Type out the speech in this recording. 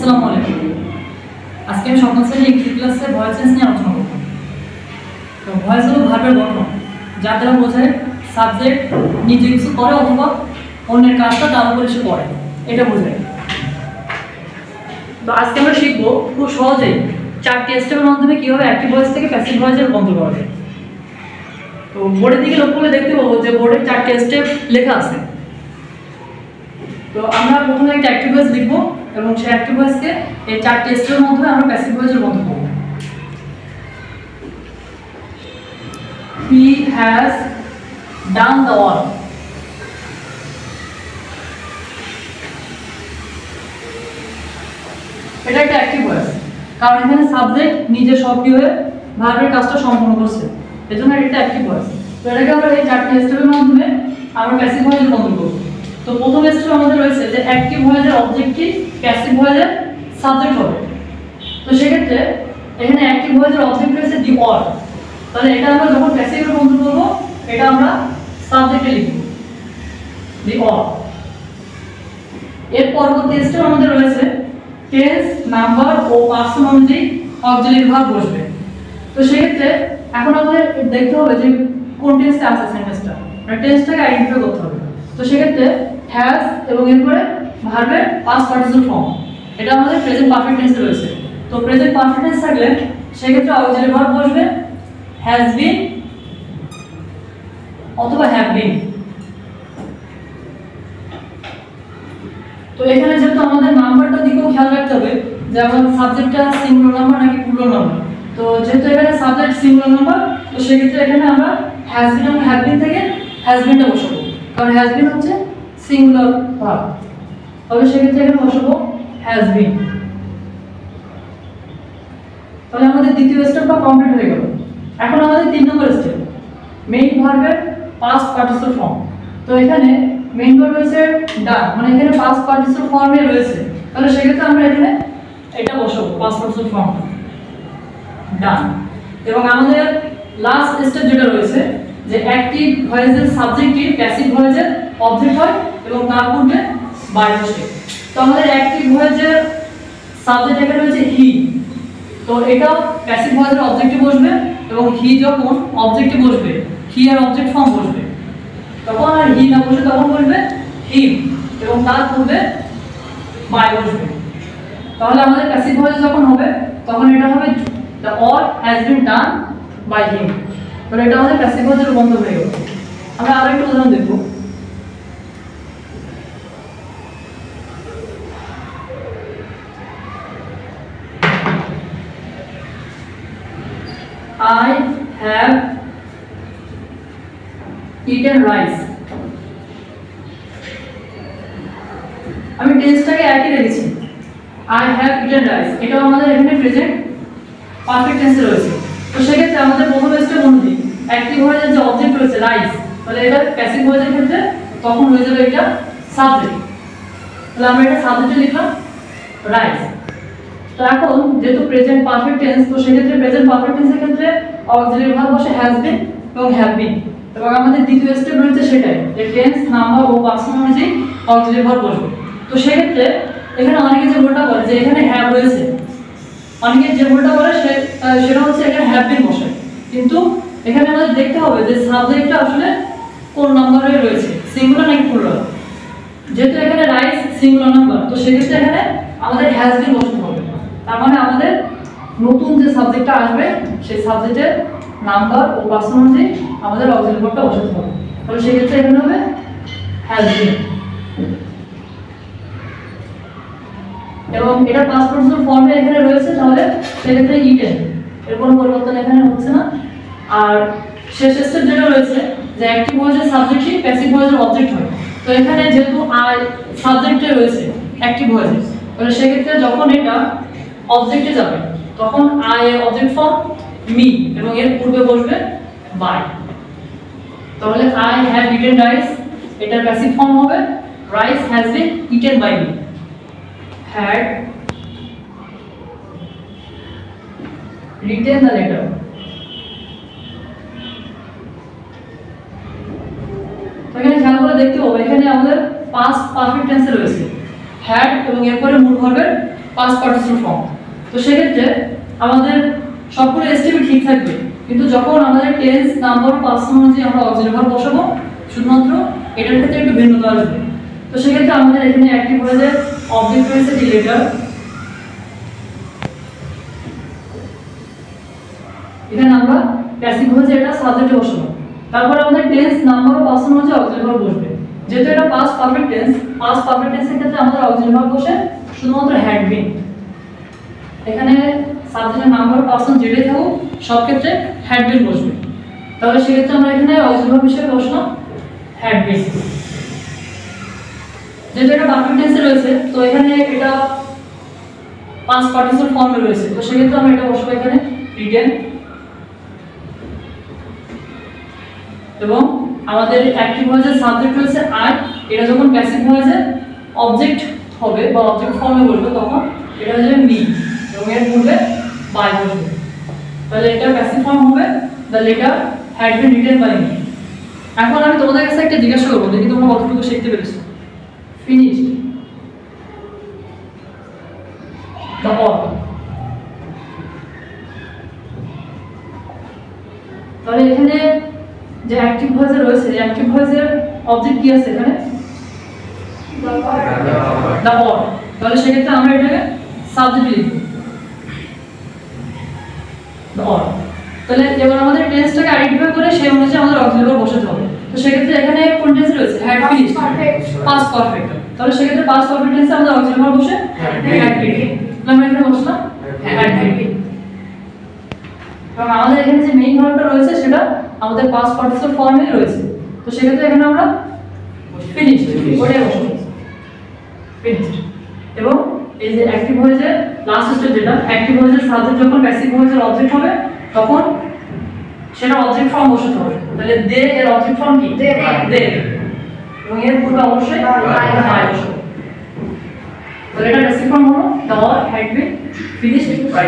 আসসালামু আলাইকুম। আজকে আমি সপ্তম শ্রেণীর ইংরেজি ক্লাসে ভয়েস চেঞ্জ নিয়ে আলোচনা করব। তো ভয়েস হলো ভার্বের গঠন, যার দ্বারা বোঝায় সাবজেক্ট নিজে কিছু করে অথবা অন্যের কাজটা তার উপর এসে করে, এটা বোঝায়। তো আজকে আমরা শিখবো খুব সহজেই 4টি স্টেপের মাধ্যমে কীভাবে অ্যাক্টিভ ভয়েস থেকে প্যাসিভ ভয়েসে রূপান্তর করা যায়। তো বোর্ডের দিকে লক্ষ্য করলে দেখতে পাবো যে বোর্ডে 4টি স্টেপ লেখা আছে। তো আমরা প্রথমে একটা অ্যাক্টিভ ভয়েস লিখবো এবং সেই অ্যাক্টিভ ভয়েসকে এই 4টি স্টেপের মাধ্যমে আমরা প্যাসিভ ভয়েসে রূপান্তর করব। He has done the work. এটা একটা অ্যাক্টিভ ভয়েস, কারণ এখানে সাবজেক্ট নিজে সক্রিয় হয়ে ভার্বের কাজটা সম্পন্ন করছে, এজন্য এটা অ্যাক্টিভ ভয়েস। তো এটাকে আমরা এই 4টি স্টেপের মাধ্যমে আমরা প্যাসিভ ভয়েসে রূপান্তর করব। তো প্রথম স্টেপ আমাদের রয়েছে যে অ্যাক্টিভ ভয়েসের অবজেক্টটি প্যাসিভ ভয়েসের সাবজেক্ট হবে। তো সেক্ষেত্রে এখানে অ্যাক্টিভ ভয়েসের অবজেক্ট রয়েছে দি অর, তাহলে এটা আমরা যখন প্যাসিভে রূপান্তর করব এটা আমরা সাবজেক্টে লিখব দি অর। এর পরবর্তী স্টেপ আমাদের রয়েছে টেন্স, নাম্বার ও পার্সন অনুযায়ী অক্সিলারি ভার্ব বসবে। তো সেক্ষেত্রে এখন আমাদের দেখতে হবে যে কোন টেন্সে আছে সেন্টেন্সটা, মানে টেন্সটাকে আইডেন্টিফাই করতে হবে। তো সেক্ষেত্রে হ্যাজ এবং এরপরে ভার্বের পাস্ট পার্টিসিপল ফর্ম, এটা আমাদের প্রেজেন্ট পারফেক্ট টেন্সে রয়েছে। তো প্রেজেন্ট পারফেক্ট টেন্স থাকলে সেক্ষেত্রে অক্সিলারি ভার্ব বসবে হ্যাজ বিন অথবা হ্যাভ বিন। তো এখানে যেহেতু আমাদের নাম্বারটা দিকেও খেয়াল রাখতে হবে, যেমন সাবজেক্টটা সিঙ্গুলার নাম্বার নাকি প্লুরাল নাম্বার। তো যেহেতু এখানে সাবজেক্ট সিঙ্গুলার নাম্বার, তো সেক্ষেত্রে এখানে আমরা হ্যাজ বিন এবং হ্যাভ বিন থেকে হ্যাজ বিনটা বসাবো, কারণ হ্যাজ বিন হচ্ছে সিঙ্গুলার ভার্ব। তবে সেক্ষেত্রে এখানে বসাবো হ্যাজ বিন। তাহলে আমাদের দ্বিতীয় স্টেপটা কমপ্লিট হয়ে গেল। এখন আমাদের 3 নম্বর স্টেপ মেইন ভার্বের পাস্ট পার্টিসিপল ফর্ম। তো এখানে মেইন ভার্ব রয়েছে ডান, মানে এখানে পাস্ট পার্টিসিপল ফর্মে রয়েছে, তাহলে সেক্ষেত্রে আমরা এখানে এটা বসাবো পাস্ট পার্টিসিপল ফর্ম ডান। এবং আমাদের লাস্ট স্টেপ যেটা রয়েছে যে অ্যাক্টিভ ভয়েসের সাবজেক্টটি প্যাসিভ ভয়েসের অবজেক্ট হয় এবং তার পূর্বে বাই বসে। তো আমাদের অ্যাক্টিভ ভয়েসের সাবজেক্ট এখানে রয়েছে হি, তো এটাও প্যাসিভ ভয়েসের অবজেক্টে বসবে এবং হি যখন অবজেক্টে বসবে হি এর অবজেক্ট ফর্ম বসবে, তখন আর হি না বসে তখন বসবে হিম এবং তার পূর্বে বাই বসবে। তাহলে আমাদের প্যাসিভ ভয়েস যখন হবে তখন এটা হবে the or has been done by him। তাহলে এটা আমাদের প্যাসিভ ভয়েসের রূপান্তর হয়ে গেল। আমরা আরো একটা উদাহরণ দেখব। I have eaten rice। আমি টেন্সটাকে একই রেখেছি, I have eaten rice, এটা আমাদের এখানে প্রেজেন্ট পারফেক্ট টেন্সে রয়েছে। তো সেক্ষেত্রে আমাদের প্রথম স্টেপ অনুযায়ী অ্যাক্টিভ ভয়েসের যে অবজেক্ট রয়েছে রাইস, তাহলে এটা প্যাসিভ ভয়েসের ক্ষেত্রে তখন হয়ে যাবে এটা সাবজেক্ট। তাহলে আমরা এটা সাবজেক্টে লিখলাম রাইস। তো এখন যেহেতু প্রেজেন্ট পারফেক্ট টেন্স, তো সেক্ষেত্রে প্রেজেন্ট পারফেক্ট টেন্সের ক্ষেত্রে অক্সিলারি ভার্ব বসে হ্যাজ বিন এবং হ্যাভ বিন। এবং আমাদের দ্বিতীয় স্টেপ রয়েছে সেটাই যে টেন্স, নাম্বার ও পার্সন অনুযায়ী অক্সিলারি ভার্ব বসবে। তো সেক্ষেত্রে এখানে অনেকে যে ভুলটা করে যে এখানে হ্যাভ রয়েছে, অনেকে যে ভুলটা করে সেটা হচ্ছে এখানে হ্যাভ বিন বসে, কিন্তু এখানে আমাদের দেখতে হবে যে সাবজেক্টটা আসলে কোন নম্বরে রয়েছে, সিঙ্গুলার নাকি প্লুরাল। যেহেতু এখানে রাইস সিঙ্গুলার নাম্বার, তো সেক্ষেত্রে এখানে আমাদের হ্যাজ বিন বসাতে হবে। তার মানে আমাদের নতুন যে সাবজেক্টটা আসবে সেই সাবজেক্টের নাম্বার ও পার্সন অনুযায়ী আমাদের অক্সিলারি ভার্বটা বসাতে হবে। তাহলে সেক্ষেত্রে এখানে হবে হ্যাজ বিন এবং এটা পাস্ট পার্টিসিপল ফর্মে এখানে রয়েছে, তাহলে সেক্ষেত্রে ইটেন, এর কোনো পরিবর্তন এখানে হচ্ছে না। আর শেষ স্টেপ যেটা রয়েছে যে অ্যাক্টিভ ভয়েসের সাবজেক্টই প্যাসিভ ভয়েসের অবজেক্ট হয়। তো এখানে যেহেতু আই সাবজেক্টে রয়েছে অ্যাক্টিভ ভয়েসে, তাহলে সেক্ষেত্রে যখন এটা অবজেক্টে যাবে তখন আই এর অবজেক্ট ফর্ম মি এবং এর পূর্বে বসবে বাই। তাহলে আই হ্যাভ ইটেন রাইস, এটার প্যাসিভ ফর্ম হবে rice has been eaten by me. had written the letter। তো এখানে খেয়াল করে দেখতে পাবো এখানে আমাদের পাস্ট পারফেক্ট টেন্সে রয়েছে হ্যাড এবং এরপরে মূল ভার্বের past participle form। তো সেক্ষেত্রে আমাদের সবগুলো এসটিপি ঠিক থাকবে, কিন্তু যখন আমাদের টেন্স নাম্বার পার্সন অনুযায়ী আমরা অক্সিলারি ভার্ব বসাবো শুধুমাত্র এটার ক্ষেত্রে একটু ভিন্নতা আসবে। তো সেক্ষেত্রে আমাদের এখানে অ্যাক্টিভ ভয়েসে অবজেক্ট রয়েছে দি লেটার, এখানে আমরা প্যাসিভ ভয়েসে এটা সাবজেক্টে বসাবো। তারপর আমাদের টেন্স নাম্বার ও পার্সন অনুযায়ী অক্সিলারি ভার্ব বসবে। যেহেতু এটা পাস্ট পারফেক্ট টেন্সের ক্ষেত্রে আমাদের অক্সিলারি ভার্ব বসে শুধুমাত্র হ্যাড বিন। এখানে সাবজেক্টের নাম্বার পার্সন যেটাই থাকুক সব ক্ষেত্রে হ্যাড বিন বসবে। তাহলে সেক্ষেত্রে আমরা এখানে অক্সিলারি ভার্ব হিসেবে বসলাম হ্যাড বিন। যেহেতু এটা পারফেক্ট টেন্সে রয়েছে তো এখানে এটা পাস্ট পার্টিসিপল ফর্মে রয়েছে, তো সেক্ষেত্রে আমরা এটা বসবো এখানে রিটেন। এবং আমাদের অ্যাক্টিভ ভয়েসের সাবজেক্ট রয়েছে আই, এটা যখন প্যাসিভ ভয়েসে অবজেক্ট হবে বা অবজেক্ট ফর্মে বসবে তখন এটা হয়ে যাবে মি এবং এর পূর্বে বাই বসবে। তাহলে এটা প্যাসিভ ফর্ম হবে the letter had been written by me. এখন আমি তোমাদের কাছে একটা জিজ্ঞাসা করবো, দেখি তোমরা কতটুকু শিখতে পেরেছো। Finished the or. তাহলে এখানে যে অ্যাক্টিভ ভয়েসে রয়েছে, অ্যাক্টিভ ভয়েসের অবজেক্ট কি আছে এখানে? The or. তাহলে সেক্ষেত্রে আমরা এটাকে সাবজেক্ট লিখব দ্য অর। তাহলে এবার আমাদের টেন্সটাকে আইডেন্টিফাই করে সেই অনুযায়ী আমাদের অক্সিলারি ভার্ব বসাতে হবে। তো সেক্ষেত্রে এখানে কোন টেন্স রয়েছে? Had finished, past perfect. তাহলে সেক্ষেত্রে পাস্ট পারফেক্ট টেন্সে আমাদের অক্সিলারি ভার্ব বসে হ্যাড বিন। তাহলে আমরা এখানে বসলাম হ্যাড বিন। এবং আমাদের এখানে যে মেইন ভার্বটা রয়েছে সেটা আমাদের পাস্ট পার্টিসিপল ফর্মে রয়েছে। তো সেক্ষেত্রে এখানে আমরা ফিনিশড ওটাই বসাবো ফিনিশড। এবং এই যে অ্যাক্টিভ ভয়েসের লাস্ট স্টেপ যেটা অ্যাক্টিভ ভয়েসের সাবজেক্ট যখন প্যাসিভ ভয়েসের অবজেক্ট হবে তখন সেটা অবজেক্ট ফর্ম বসাতে হবে। তাহলে দে এর অবজেক্ট ফর্ম কি? দে। এবং এর পূর্বে অবশ্যই বাই বসাবো। তাহলে এটা প্যাসিভ ফর্ম হলো the or had been finished by.